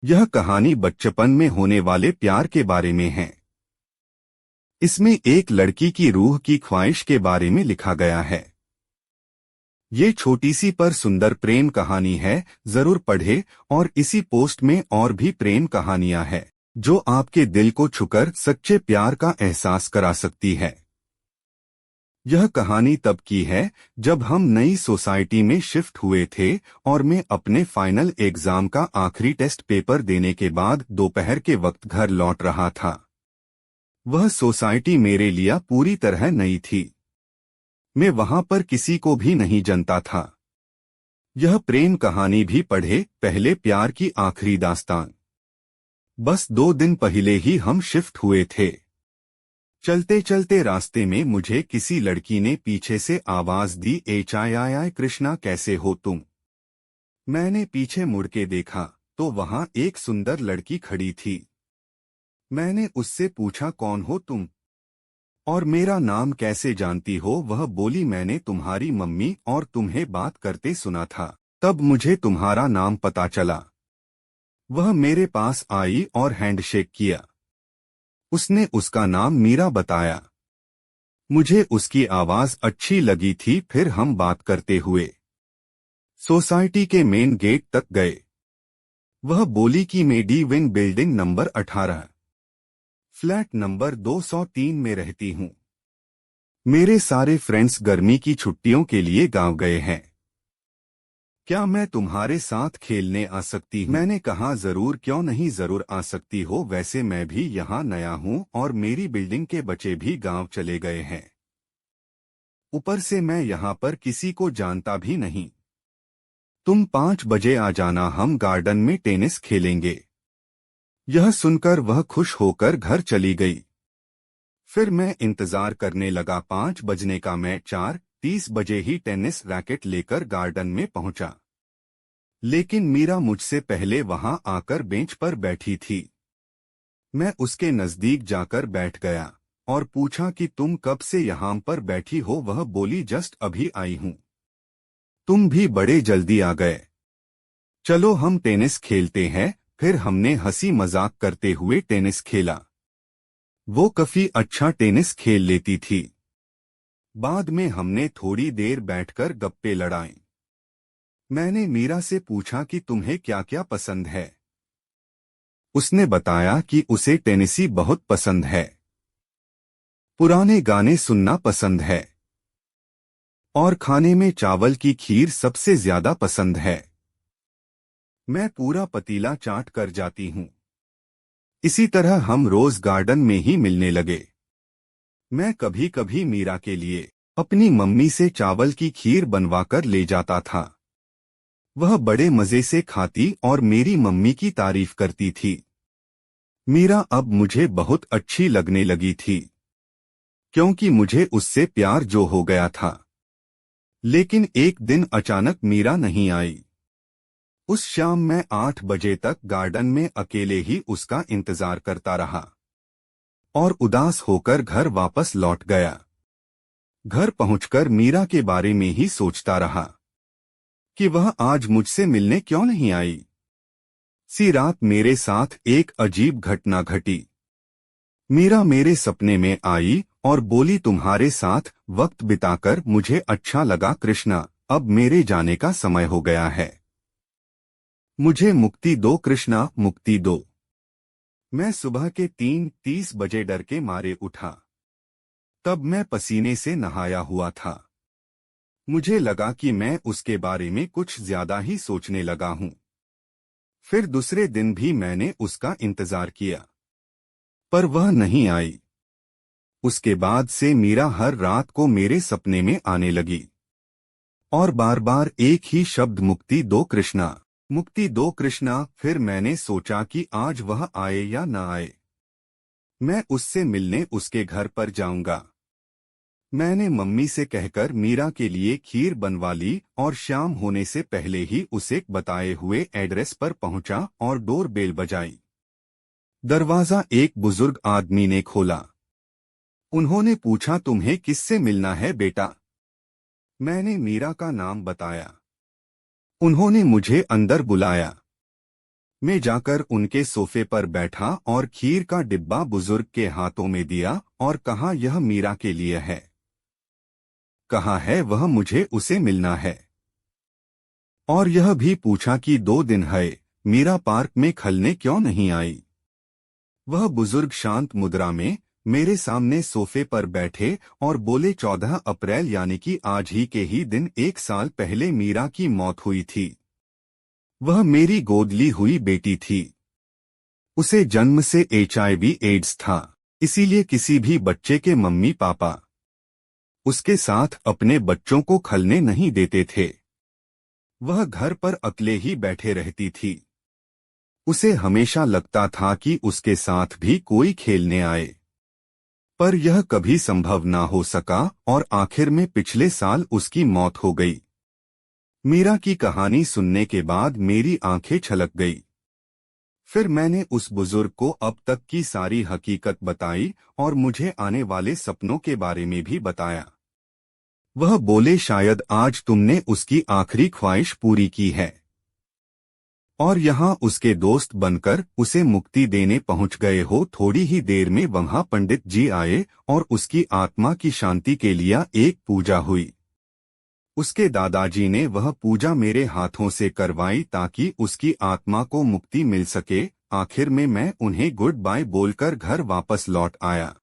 यह कहानी बचपन में होने वाले प्यार के बारे में है। इसमें एक लड़की की रूह की ख्वाहिश के बारे में लिखा गया है। ये छोटी सी पर सुंदर प्रेम कहानी है, जरूर पढ़े। और इसी पोस्ट में और भी प्रेम कहानियां हैं जो आपके दिल को छूकर सच्चे प्यार का एहसास करा सकती है। यह कहानी तब की है जब हम नई सोसाइटी में शिफ्ट हुए थे और मैं अपने फाइनल एग्जाम का आखिरी टेस्ट पेपर देने के बाद दोपहर के वक्त घर लौट रहा था। वह सोसाइटी मेरे लिए पूरी तरह नई थी। मैं वहां पर किसी को भी नहीं जानता था। यह प्रेम कहानी भी पढ़े, पहले प्यार की आखिरी दास्तान। बस 2 दिन पहले ही हम शिफ्ट हुए थे। चलते चलते रास्ते में मुझे किसी लड़की ने पीछे से आवाज दी, HII कृष्णा, कैसे हो तुम। मैंने पीछे मुड़ के देखा तो वहां एक सुंदर लड़की खड़ी थी। मैंने उससे पूछा, कौन हो तुम और मेरा नाम कैसे जानती हो। वह बोली, मैंने तुम्हारी मम्मी और तुम्हें बात करते सुना था, तब मुझे तुम्हारा नाम पता चला। वह मेरे पास आई और हैंडशेक किया। उसने उसका नाम मीरा बताया। मुझे उसकी आवाज अच्छी लगी थी। फिर हम बात करते हुए सोसाइटी के मेन गेट तक गए। वह बोली कि मैं D-win building number 18 flat number 203 में रहती हूँ। मेरे सारे फ्रेंड्स गर्मी की छुट्टियों के लिए गांव गए हैं। क्या मैं तुम्हारे साथ खेलने आ सकती हूँ। मैंने कहा, जरूर, क्यों नहीं, जरूर आ सकती हो। वैसे मैं भी यहाँ नया हूँ और मेरी बिल्डिंग के बच्चे भी गांव चले गए हैं। ऊपर से मैं यहाँ पर किसी को जानता भी नहीं। तुम 5 बजे आ जाना, हम गार्डन में टेनिस खेलेंगे। यह सुनकर वह खुश होकर घर चली गई। फिर मैं इंतजार करने लगा। 5 बजने का मैं 4:30 बजे ही टेनिस रैकेट लेकर गार्डन में पहुंचा। लेकिन मीरा मुझसे पहले वहां आकर बेंच पर बैठी थी। मैं उसके नजदीक जाकर बैठ गया और पूछा कि तुम कब से यहाँ पर बैठी हो। वह बोली, जस्ट अभी आई हूँ। तुम भी बड़े जल्दी आ गए। चलो हम टेनिस खेलते हैं। फिर हमने हंसी मजाक करते हुए टेनिस खेला। वो काफी अच्छा टेनिस खेल लेती थी। बाद में हमने थोड़ी देर बैठकर गप्पे लड़ाई। मैंने मीरा से पूछा कि तुम्हें क्या क्या पसंद है। उसने बताया कि उसे टेनिसी बहुत पसंद है, पुराने गाने सुनना पसंद है और खाने में चावल की खीर सबसे ज्यादा पसंद है। मैं पूरा पतीला चाट कर जाती हूँ। इसी तरह हम रोज गार्डन में ही मिलने लगे। मैं कभी कभी मीरा के लिए अपनी मम्मी से चावल की खीर बनवाकर ले जाता था। वह बड़े मजे से खाती और मेरी मम्मी की तारीफ करती थी। मीरा अब मुझे बहुत अच्छी लगने लगी थी क्योंकि मुझे उससे प्यार जो हो गया था। लेकिन एक दिन अचानक मीरा नहीं आई। उस शाम मैं 8 बजे तक गार्डन में अकेले ही उसका इंतजार करता रहा और उदास होकर घर वापस लौट गया। घर पहुंचकर मीरा के बारे में ही सोचता रहा कि वह आज मुझसे मिलने क्यों नहीं आई। सी रात मेरे साथ एक अजीब घटना घटी। मीरा मेरे सपने में आई और बोली, तुम्हारे साथ वक्त बिताकर मुझे अच्छा लगा कृष्णा, अब मेरे जाने का समय हो गया है। मुझे मुक्ति दो कृष्णा, मुक्ति दो। मैं सुबह के 3:30 बजे डर के मारे उठा। तब मैं पसीने से नहाया हुआ था। मुझे लगा कि मैं उसके बारे में कुछ ज्यादा ही सोचने लगा हूं। फिर दूसरे दिन भी मैंने उसका इंतजार किया, पर वह नहीं आई। उसके बाद से मीरा हर रात को मेरे सपने में आने लगी और बार बार एक ही शब्द, मुक्ति दो कृष्णा, मुक्ति दो कृष्णा। फिर मैंने सोचा कि आज वह आए या न आए, मैं उससे मिलने उसके घर पर जाऊंगा। मैंने मम्मी से कहकर मीरा के लिए खीर बनवा ली और शाम होने से पहले ही उसे बताए हुए एड्रेस पर पहुंचा और डोर बेल बजाई। दरवाजा एक बुजुर्ग आदमी ने खोला। उन्होंने पूछा, तुम्हें किससे मिलना है बेटा। मैंने मीरा का नाम बताया। उन्होंने मुझे अंदर बुलाया। मैं जाकर उनके सोफे पर बैठा और खीर का डिब्बा बुजुर्ग के हाथों में दिया और कहा, यह मीरा के लिए है। कहा है वह, मुझे उसे मिलना है। और यह भी पूछा कि 2 दिन है, मीरा पार्क में खेलने क्यों नहीं आई। वह बुजुर्ग शांत मुद्रा में मेरे सामने सोफे पर बैठे और बोले, 14 अप्रैल यानी कि आज ही के ही दिन 1 साल पहले मीरा की मौत हुई थी। वह मेरी गोद ली हुई बेटी थी। उसे जन्म से HIV एड्स था, इसीलिए किसी भी बच्चे के मम्मी पापा उसके साथ अपने बच्चों को खेलने नहीं देते थे। वह घर पर अकेले ही बैठे रहती थी। उसे हमेशा लगता था कि उसके साथ भी कोई खेलने आए, पर यह कभी संभव ना हो सका और आखिर में पिछले साल उसकी मौत हो गई। मीरा की कहानी सुनने के बाद मेरी आंखें छलक गई। फिर मैंने उस बुजुर्ग को अब तक की सारी हकीकत बताई और मुझे आने वाले सपनों के बारे में भी बताया। वह बोले, शायद आज तुमने उसकी आखिरी ख्वाहिश पूरी की है। और यहाँ उसके दोस्त बनकर उसे मुक्ति देने पहुंच गए हो। थोड़ी ही देर में वहां पंडित जी आए और उसकी आत्मा की शांति के लिए एक पूजा हुई। उसके दादाजी ने वह पूजा मेरे हाथों से करवाई ताकि उसकी आत्मा को मुक्ति मिल सके। आखिर में मैं उन्हें गुड बाय बोलकर घर वापस लौट आया।